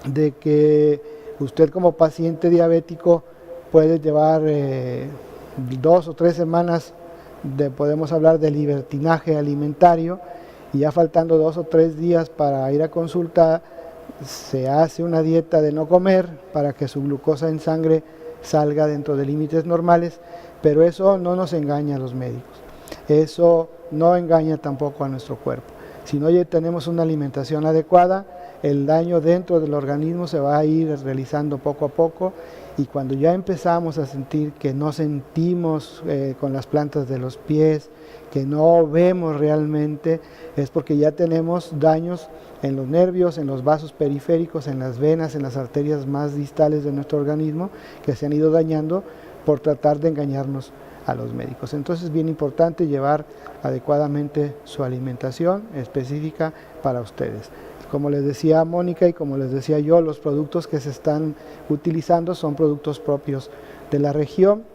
de que usted como paciente diabético puede llevar 2 o 3 semanas podemos hablar de libertinaje alimentario, y ya faltando 2 o 3 días para ir a consulta, se hace una dieta de no comer para que su glucosa en sangre salga dentro de límites normales, pero eso no nos engaña a los médicos, eso no engaña tampoco a nuestro cuerpo. Si no tenemos una alimentación adecuada, el daño dentro del organismo se va a ir realizando poco a poco, y cuando ya empezamos a sentir que no sentimos con las plantas de los pies, que no vemos realmente, es porque ya tenemos daños en los nervios, en los vasos periféricos, en las venas, en las arterias más distales de nuestro organismo, que se han ido dañando por tratar de engañarnos a los médicos. Entonces es bien importante llevar adecuadamente su alimentación específica para ustedes. Como les decía Mónica y como les decía yo, los productos que se están utilizando son productos propios de la región.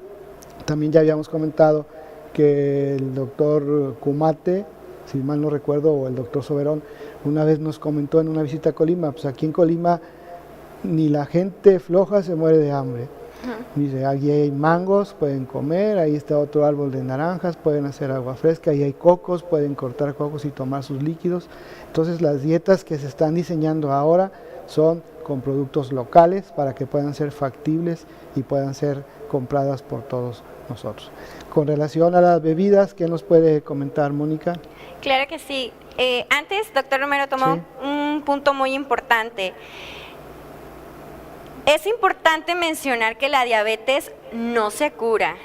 También ya habíamos comentado que el doctor Kumate, si mal no recuerdo, o el doctor Soberón, una vez nos comentó en una visita a Colima, pues aquí en Colima ni la gente floja se muere de hambre. Dice, aquí hay mangos, pueden comer, ahí está otro árbol de naranjas, pueden hacer agua fresca, ahí hay cocos, pueden cortar cocos y tomar sus líquidos. Entonces las dietas que se están diseñando ahora son con productos locales para que puedan ser factibles y puedan ser compradas por todos nosotros. Con relación a las bebidas, ¿qué nos puede comentar, Mónica? Claro que sí. Antes, doctor Romero tomó un punto muy importante. Es importante mencionar que la diabetes no se cura.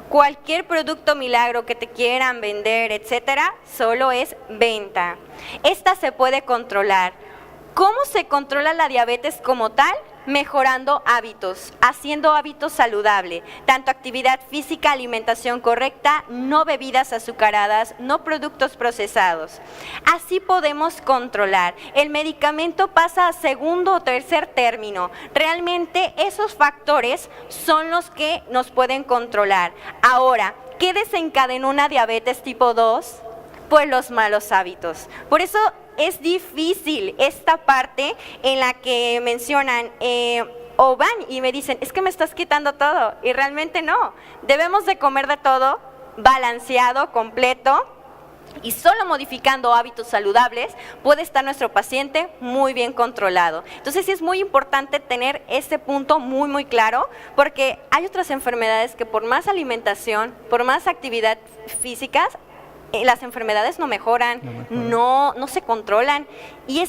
Cualquier producto milagro que te quieran vender, etcétera, solo es venta. Esta se puede controlar. ¿Cómo se controla la diabetes como tal? Mejorando hábitos, haciendo hábitos saludables, tanto actividad física, alimentación correcta, no bebidas azucaradas, no productos procesados. Así podemos controlar. El medicamento pasa a segundo o tercer término. Realmente esos factores son los que nos pueden controlar. Ahora, ¿qué desencadenó una diabetes tipo 2? Pues los malos hábitos. Por eso es difícil esta parte en la que mencionan o van y me dicen, es que me estás quitando todo, y realmente no. Debemos de comer de todo, balanceado, completo, y solo modificando hábitos saludables puede estar nuestro paciente muy bien controlado. Entonces sí es muy importante tener este punto muy claro, porque hay otras enfermedades que por más alimentación, por más actividad física, las enfermedades no mejoran, no se controlan, y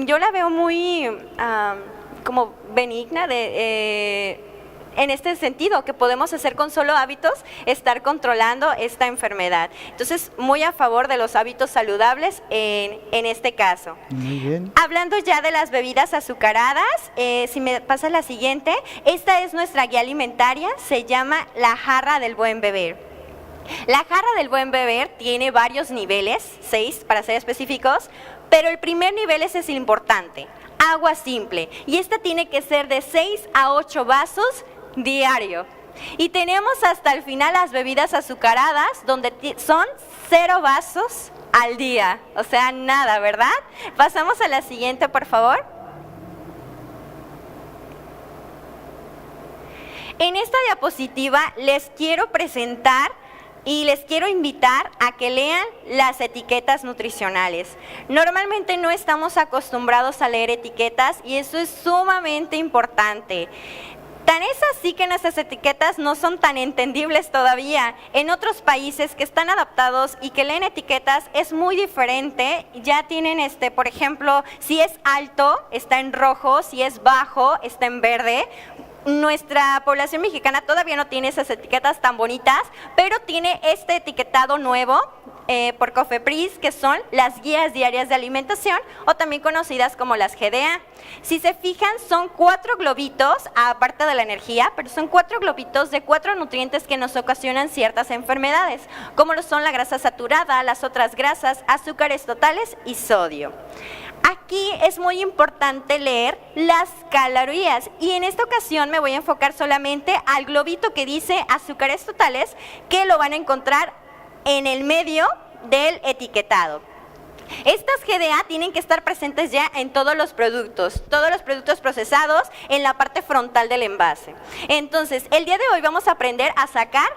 yo la veo muy como benigna en este sentido, que podemos hacer con solo hábitos, estar controlando esta enfermedad. Entonces, muy a favor de los hábitos saludables en este caso. Muy bien. Hablando ya de las bebidas azucaradas, si me pasas la siguiente, esta es nuestra guía alimentaria, se llama La Jarra del Buen Beber. La jarra del buen beber tiene varios niveles, 6 para ser específicos, pero el primer nivel es el importante, agua simple, y esta tiene que ser de 6 a 8 vasos diario. Y tenemos hasta el final las bebidas azucaradas, donde son 0 vasos al día, o sea, nada, ¿verdad? Pasamos a la siguiente, por favor. En esta diapositiva les quiero presentar y les quiero invitar a que lean las etiquetas nutricionales. Normalmente no estamos acostumbrados a leer etiquetas y eso es sumamente importante. Tan es así que nuestras etiquetas no son tan entendibles todavía. En otros países que están adaptados y que leen etiquetas es muy diferente. Ya tienen, por ejemplo, si es alto, está en rojo, si es bajo, está en verde. Nuestra población mexicana todavía no tiene esas etiquetas tan bonitas, pero tiene este etiquetado nuevo por COFEPRIS, que son las guías diarias de alimentación, o también conocidas como las GDA. Si se fijan, son 4 globitos, aparte de la energía, pero son 4 globitos de 4 nutrientes que nos ocasionan ciertas enfermedades, como lo son la grasa saturada, las otras grasas, azúcares totales y sodio. Aquí es muy importante leer las calorías, y en esta ocasión me voy a enfocar solamente al globito que dice azúcares totales, que lo van a encontrar en el medio del etiquetado. Estas GDA tienen que estar presentes ya en todos los productos procesados en la parte frontal del envase. Entonces, el día de hoy vamos a aprender a sacar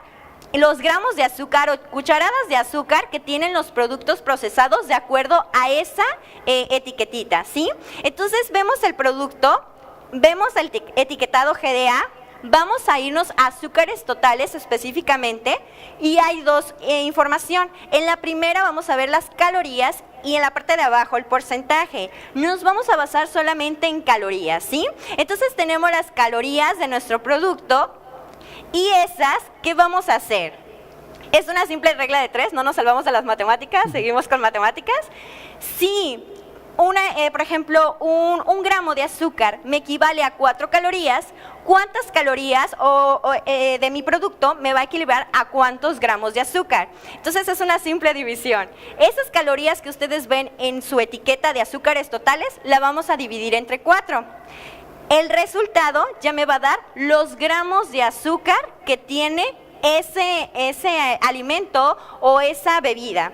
los gramos de azúcar o cucharadas de azúcar que tienen los productos procesados de acuerdo a esa etiquetita, ¿sí? Entonces vemos el producto, vemos el etiquetado GDA, vamos a irnos a azúcares totales específicamente, y hay dos información. En la primera vamos a ver las calorías y en la parte de abajo el porcentaje. Nos vamos a basar solamente en calorías, ¿sí? Entonces tenemos las calorías de nuestro producto y esas, ¿qué vamos a hacer? Es una simple regla de 3, no nos salvamos de las matemáticas, seguimos con matemáticas. Sí. Por ejemplo, un gramo de azúcar me equivale a 4 calorías. ¿Cuántas calorías de mi producto me va a equilibrar a cuántos gramos de azúcar? Entonces es una simple división. Esas calorías que ustedes ven en su etiqueta de azúcares totales, la vamos a dividir entre 4. El resultado ya me va a dar los gramos de azúcar que tiene ese alimento o esa bebida.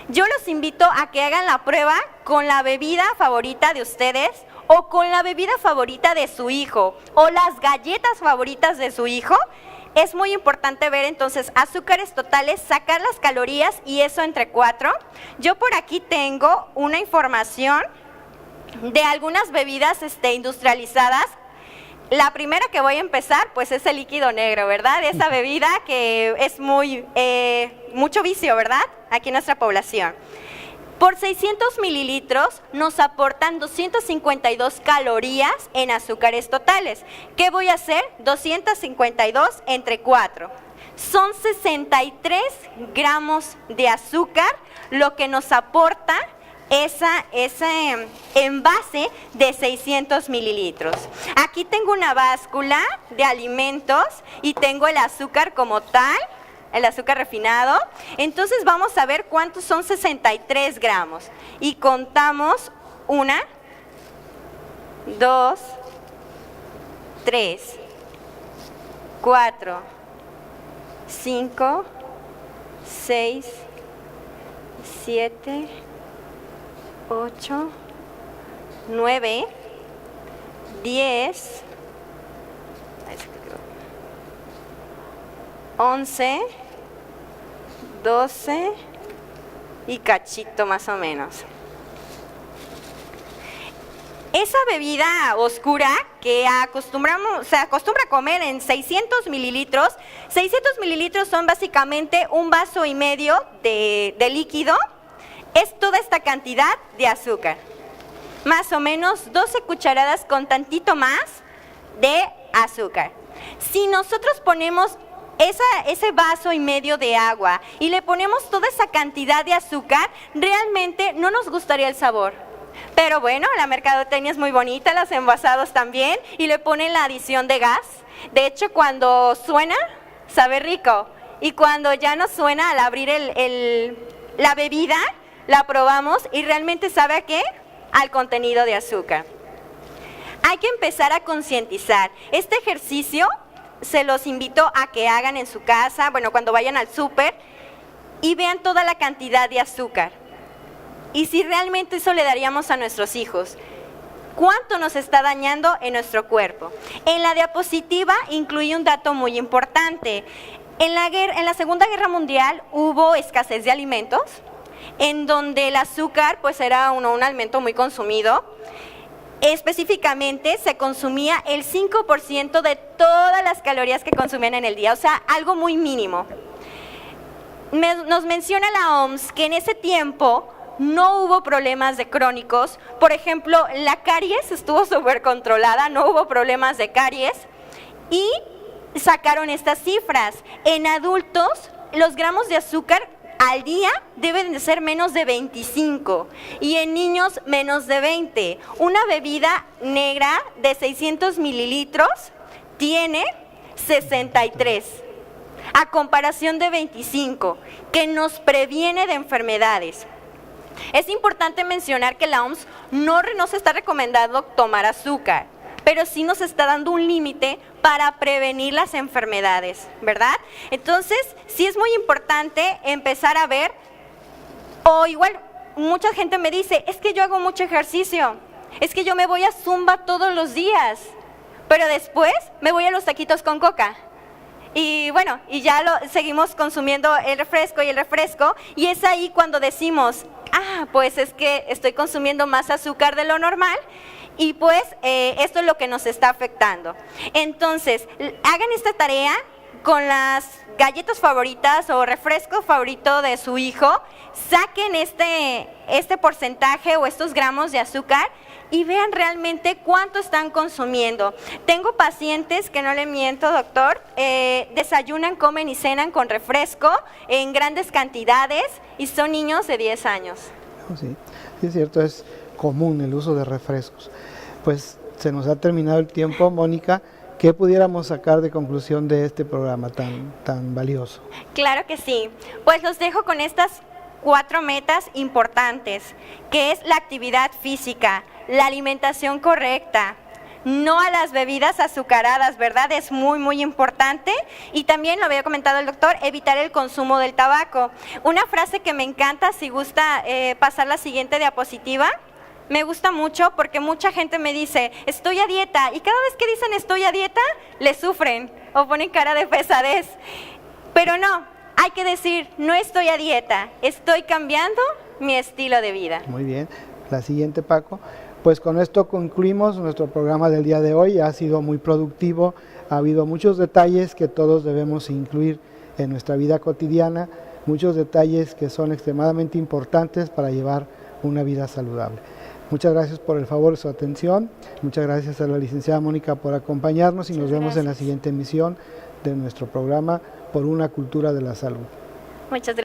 Yo los invito a que hagan la prueba con la bebida favorita de ustedes o con la bebida favorita de su hijo o las galletas favoritas de su hijo. Es muy importante ver entonces azúcares totales, sacar las calorías y eso entre 4. Yo por aquí tengo una información de algunas bebidas industrializadas. La primera que voy a empezar, pues es el líquido negro, ¿verdad? Esa bebida que es mucho vicio, ¿verdad? Aquí en nuestra población. Por 600 mililitros nos aportan 252 calorías en azúcares totales. ¿Qué voy a hacer? 252 entre 4. Son 63 gramos de azúcar lo que nos aporta ese envase de 600 mililitros. Aquí tengo una báscula de alimentos y tengo el azúcar como tal, el azúcar refinado. Entonces vamos a ver cuántos son 63 gramos. Y contamos 1, 2, 3, 4, 5, 6, 7, 8, 9, 10, 11, 12 y cachito más o menos. Esa bebida oscura que se acostumbra a comer en 600 mililitros, 600 mililitros son básicamente un vaso y medio de líquido. Es toda esta cantidad de azúcar, más o menos 12 cucharadas con tantito más de azúcar. Si nosotros ponemos ese vaso y medio de agua y le ponemos toda esa cantidad de azúcar, realmente no nos gustaría el sabor. Pero bueno, la mercadotecnia es muy bonita, los envasados también, y le ponen la adición de gas. De hecho, cuando suena, sabe rico. Y cuando ya no suena, al abrir la bebida, la probamos y realmente sabe a qué, al contenido de azúcar. Hay que empezar a concientizar. Este ejercicio se los invito a que hagan en su casa, bueno, cuando vayan al súper y vean toda la cantidad de azúcar. Y si realmente eso le daríamos a nuestros hijos, ¿cuánto nos está dañando en nuestro cuerpo? En la diapositiva incluí un dato muy importante. En la Segunda Guerra Mundial hubo escasez de alimentos, en donde el azúcar pues era un alimento muy consumido. Específicamente se consumía el 5% de todas las calorías que consumían en el día, o sea, algo muy mínimo. Nos menciona la OMS que en ese tiempo no hubo problemas de crónicos. Por ejemplo, la caries estuvo súper controlada, no hubo problemas de caries, y sacaron estas cifras. En adultos, los gramos de azúcar al día deben de ser menos de 25 y en niños menos de 20. Una bebida negra de 600 mililitros tiene 63, a comparación de 25, que nos previene de enfermedades. Es importante mencionar que la OMS no se está recomendando tomar azúcar, pero sí nos está dando un límite para prevenir las enfermedades, ¿verdad? Entonces, sí es muy importante empezar a ver, o igual, mucha gente me dice, es que yo hago mucho ejercicio, es que yo me voy a Zumba todos los días, pero después me voy a los taquitos con coca. Y bueno, y ya seguimos consumiendo el refresco, y es ahí cuando decimos, pues es que estoy consumiendo más azúcar de lo normal, y pues esto es lo que nos está afectando. Entonces, hagan esta tarea, con las galletas favoritas o refresco favorito de su hijo, saquen este porcentaje o estos gramos de azúcar y vean realmente cuánto están consumiendo. Tengo pacientes que, no le miento, doctor, desayunan, comen y cenan con refresco en grandes cantidades y son niños de 10 años. Sí, sí es cierto, es común el uso de refrescos. Pues se nos ha terminado el tiempo, Mónica. ¿Qué pudiéramos sacar de conclusión de este programa tan valioso? Claro que sí. Pues los dejo con estas 4 metas importantes, que es la actividad física, la alimentación correcta, no a las bebidas azucaradas, ¿verdad? Es muy, muy importante. Y también, lo había comentado el doctor, evitar el consumo del tabaco. Una frase que me encanta, si gusta pasar la siguiente diapositiva, me gusta mucho porque mucha gente me dice, estoy a dieta, y cada vez que dicen estoy a dieta, le sufren o ponen cara de pesadez. Pero no, hay que decir, no estoy a dieta, estoy cambiando mi estilo de vida. Muy bien. La siguiente, Paco. Pues con esto concluimos nuestro programa del día de hoy. Ha sido muy productivo, ha habido muchos detalles que todos debemos incluir en nuestra vida cotidiana, muchos detalles que son extremadamente importantes para llevar una vida saludable. Muchas gracias por el favor de su atención, muchas gracias a la licenciada Mónica por acompañarnos y nos vemos en la siguiente emisión de nuestro programa Por una cultura de la salud. Muchas gracias.